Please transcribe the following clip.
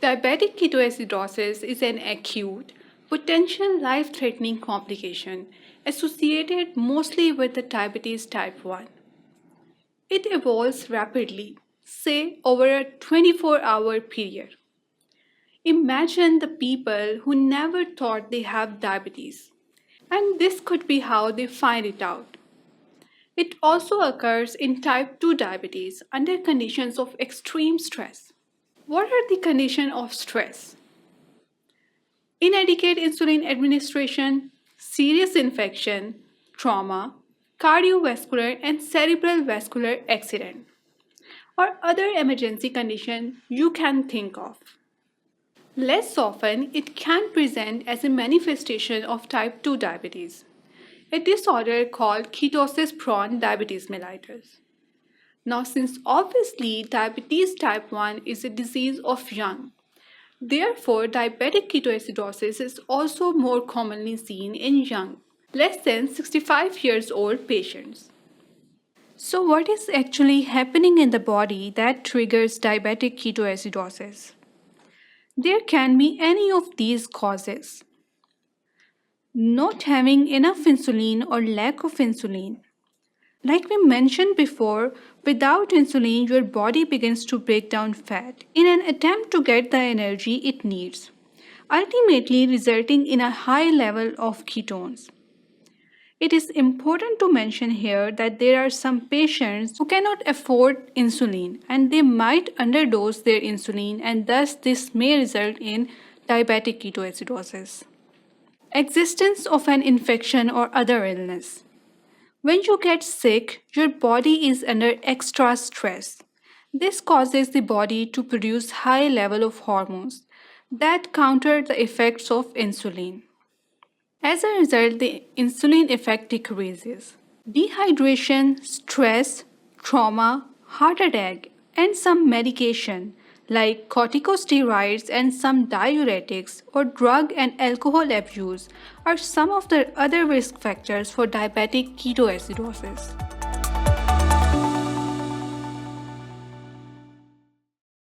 Diabetic ketoacidosis is an acute, potential life-threatening complication associated mostly with the diabetes type 1. It evolves rapidly, say over a 24-hour period. Imagine the people who never thought they have diabetes, and this could be how they find it out. It also occurs in type 2 diabetes under conditions of extreme stress. What are the conditions of stress? Inadequate insulin administration, serious infection, trauma, cardiovascular and cerebral vascular accident, or other emergency condition you can think of. Less often, it can present as a manifestation of type 2 diabetes, a disorder called ketosis-prone diabetes mellitus. Now, since obviously diabetes type 1 is a disease of young, therefore diabetic ketoacidosis is also more commonly seen in young, less than 65 years old patients. So what is actually happening in the body that triggers diabetic ketoacidosis? There can be any of these causes. Not having enough insulin or lack of insulin. Like we mentioned before, without insulin, your body begins to break down fat in an attempt to get the energy it needs, ultimately resulting in a high level of ketones. It is important to mention here that there are some patients who cannot afford insulin and they might underdose their insulin, and thus this may result in diabetic ketoacidosis. Existence of an infection or other illness. When you get sick, your body is under extra stress. This causes the body to produce high level of hormones that counter the effects of insulin. As a result, the insulin effect decreases. Dehydration, stress, trauma, heart attack, and some medication like corticosteroids and some diuretics or drug and alcohol abuse are some of the other risk factors for diabetic ketoacidosis.